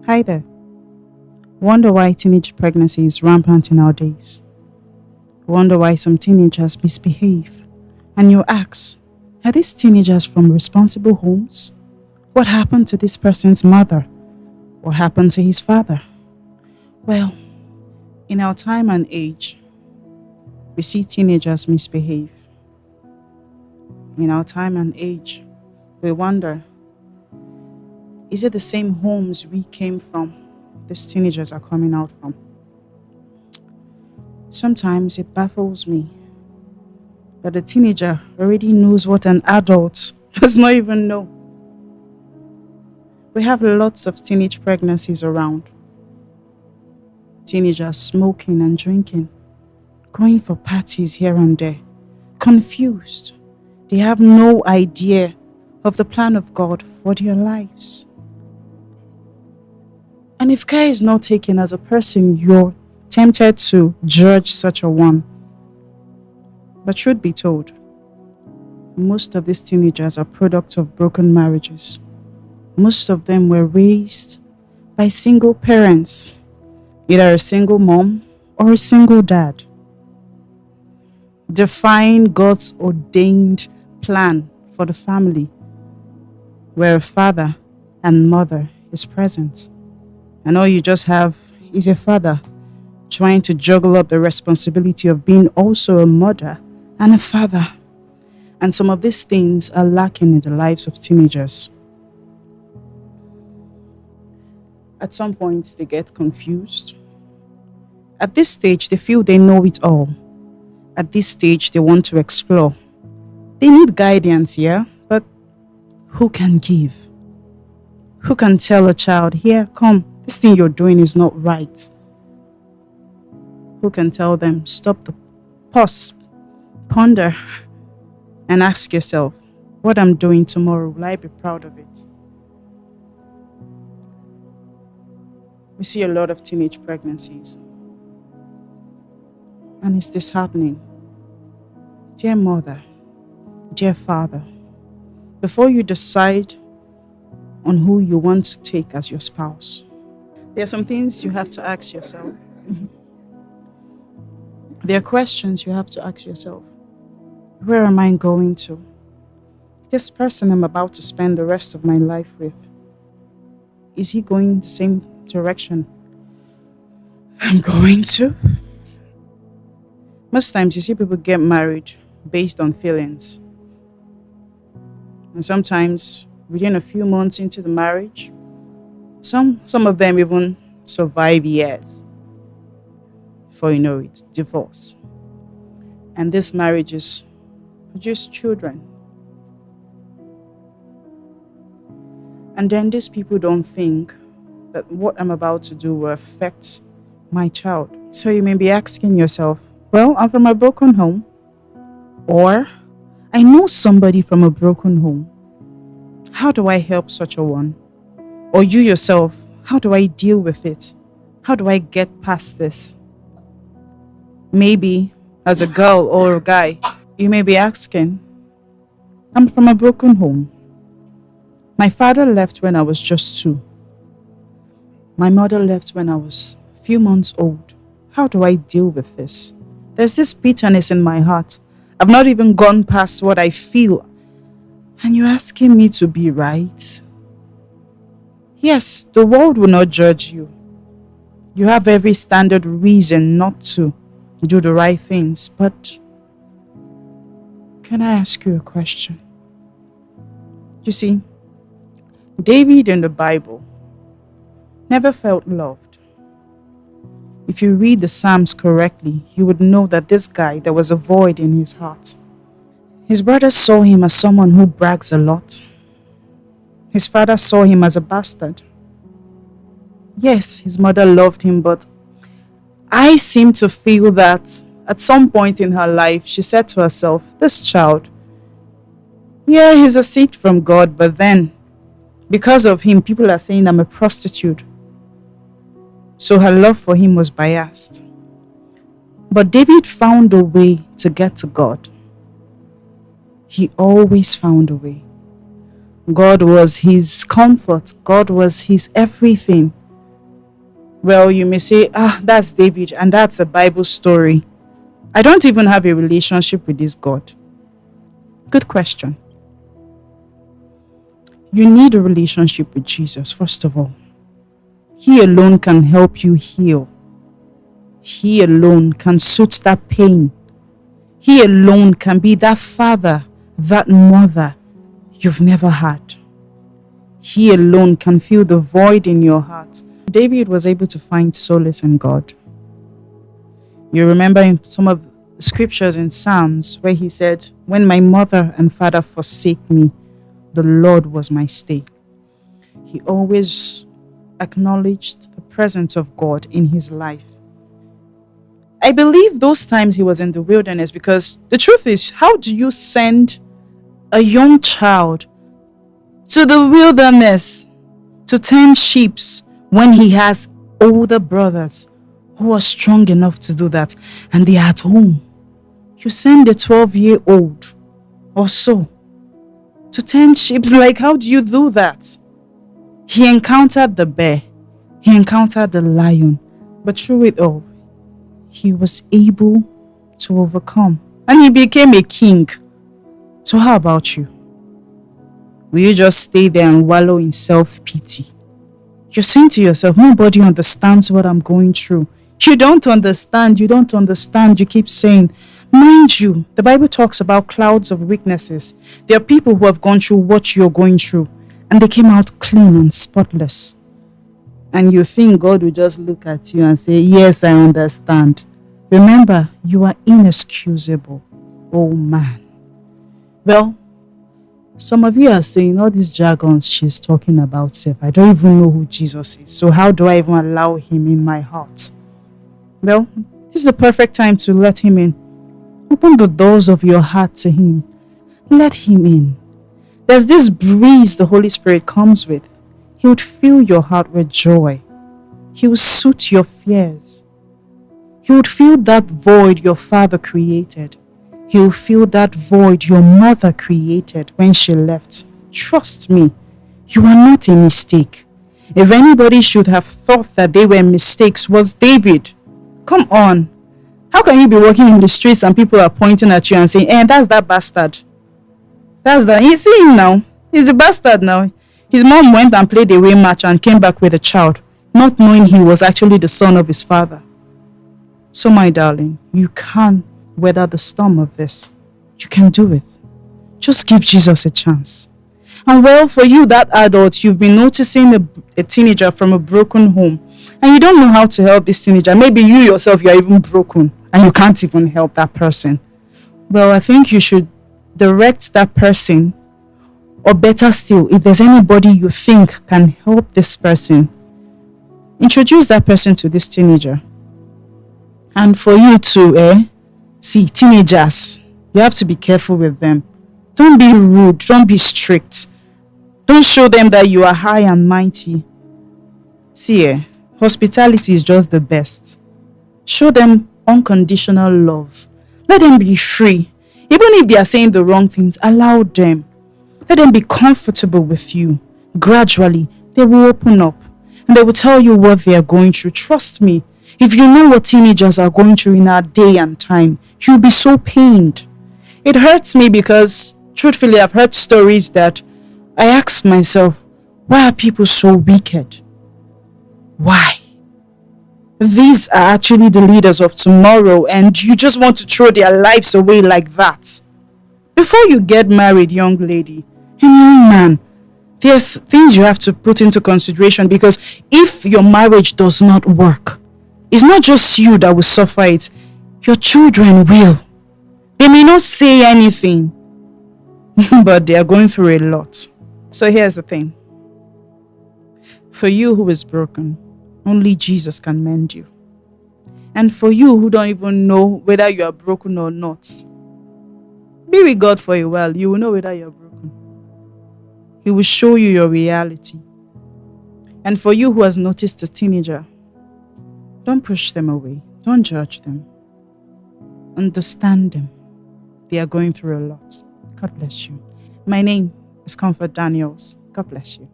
Hi there. Wonder why teenage pregnancy is rampant in our days. Wonder why some teenagers misbehave. And you ask, are these teenagers from responsible homes? What happened to this person's mother? What happened to his father? Well, in our time and age, we see teenagers misbehave. In our time and age, we wonder, is it the same homes we came from these teenagers are coming out from? Sometimes it baffles me that a teenager already knows what an adult does not even know. We have lots of teenage pregnancies around. Teenagers smoking and drinking, going for parties here and there, confused. They have no idea of the plan of God for their lives. And if care is not taken as a person, you're tempted to judge such a one. But truth be told, most of these teenagers are products of broken marriages. Most of them were raised by single parents, either a single mom or a single dad. Defying God's ordained plan for the family, where a father and mother is present. And all you just have is a father trying to juggle up the responsibility of being also a mother and a father. And some of these things are lacking in the lives of teenagers. At some points, they get confused. At this stage, they feel they know it all. At this stage, they want to explore. They need guidance, yeah? But who can give? Who can tell a child, here, come, this thing you're doing is not right? Who can tell them, stop the pause, ponder, and ask yourself, what I'm doing tomorrow, will I be proud of it? We see a lot of teenage pregnancies, and it's disheartening. Dear mother, dear father, before you decide on who you want to take as your spouse, there are some things you have to ask yourself. There are questions you have to ask yourself. Where am I going to? This person I'm about to spend the rest of my life with, is he going the same direction I'm going to? Most times you see people get married based on feelings. And sometimes within a few months into the marriage, some of them even survive years before you know it, divorce. And these marriages produce children. And then these people don't think that what I'm about to do will affect my child. So you may be asking yourself, well, I'm from a broken home. Or I know somebody from a broken home. How do I help such a one? Or you yourself, how do I deal with it? How do I get past this? Maybe as a girl or a guy, you may be asking, I'm from a broken home. My father left when I was just 2. My mother left when I was a few months old. How do I deal with this? There's this bitterness in my heart. I've not even gone past what I feel. And you're asking me to be right? Yes, the world will not judge you. You have every standard reason not to do the right things. But can I ask you a question? You see, David in the Bible never felt loved. If you read the Psalms correctly, you would know that this guy, there was a void in his heart. His brothers saw him as someone who brags a lot. His father saw him as a bastard. Yes, his mother loved him, but I seem to feel that at some point in her life, she said to herself, this child, yeah, he's a seed from God, but then because of him, people are saying I'm a prostitute. So her love for him was biased. But David found a way to get to God. He always found a way. God was his comfort. God was his everything. Well, you may say, that's David and that's a Bible story. I don't even have a relationship with this God. Good question. You need a relationship with Jesus, first of all. He alone can help you heal. He alone can soothe that pain. He alone can be that father, that mother you've never had. He alone can fill the void in your heart. David was able to find solace in God. You remember in some of the scriptures in Psalms where he said, when my mother and father forsake me, the Lord was my stay. He always acknowledged the presence of God in his life. I believe those times he was in the wilderness, because the truth is, how do you send a young child to the wilderness to tend sheep when he has older brothers who are strong enough to do that and they are at home? You send a 12-year-old or so to tend sheep. Like, how do you do that? He encountered the bear. He encountered the lion. But through it all, he was able to overcome. And he became a king. So how about you? Will you just stay there and wallow in self-pity? You're saying to yourself, nobody understands what I'm going through. You don't understand. You don't understand. You keep saying, mind you, the Bible talks about clouds of witnesses. There are people who have gone through what you're going through, and they came out clean and spotless. And you think God will just look at you and say, yes, I understand. Remember, you are inexcusable. Oh man. Well, some of you are saying all these jargons she's talking about, self. I don't even know who Jesus is. So how do I even allow him in my heart? Well, this is the perfect time to let him in. Open the doors of your heart to him. Let him in. There's this breeze the Holy Spirit comes with. He would fill your heart with joy. He will soothe your fears. He would fill that void your father created. He will fill that void your mother created when she left. Trust me, you are not a mistake. If anybody should have thought that they were mistakes, was David. Come on. How can you be walking in the streets and people are pointing at you and saying, that's that bastard. That's that. You see him now. He's the bastard now. His mom went and played a away match and came back with a child, not knowing he was actually the son of his father. So my darling, you can weather the storm of this. You can do it. Just give Jesus a chance. And well, for you, that adult, you've been noticing a teenager from a broken home, and you don't know how to help this teenager. Maybe you yourself, you're even broken, and you can't even help that person. Well, I think you should direct that person, or better still, if there's anybody you think can help this person, introduce that person to this teenager. And for you to, see, teenagers, you have to be careful with them. Don't be rude. Don't be strict. Don't show them that you are high and mighty. See, hospitality is just the best. Show them unconditional love. Let them be free. Even if they are saying the wrong things, allow them. Let them be comfortable with you. Gradually, they will open up and they will tell you what they are going through. Trust me, if you know what teenagers are going through in our day and time, you'll be so pained. It hurts me because, truthfully, I've heard stories that I ask myself, why are people so wicked? Why? These are actually the leaders of tomorrow, and you just want to throw their lives away like that. Before you get married, young lady and young man, there's things you have to put into consideration, because if your marriage does not work, it's not just you that will suffer it. Your children will. They may not say anything, but they are going through a lot. So here's the thing. For you who is broken, only Jesus can mend you. And for you who don't even know whether you are broken or not, be with God for a while. You will know whether you are broken. He will show you your reality. And for you who has noticed a teenager, don't push them away. Don't judge them. Understand them. They are going through a lot. God bless you. My name is Comfort Daniels. God bless you.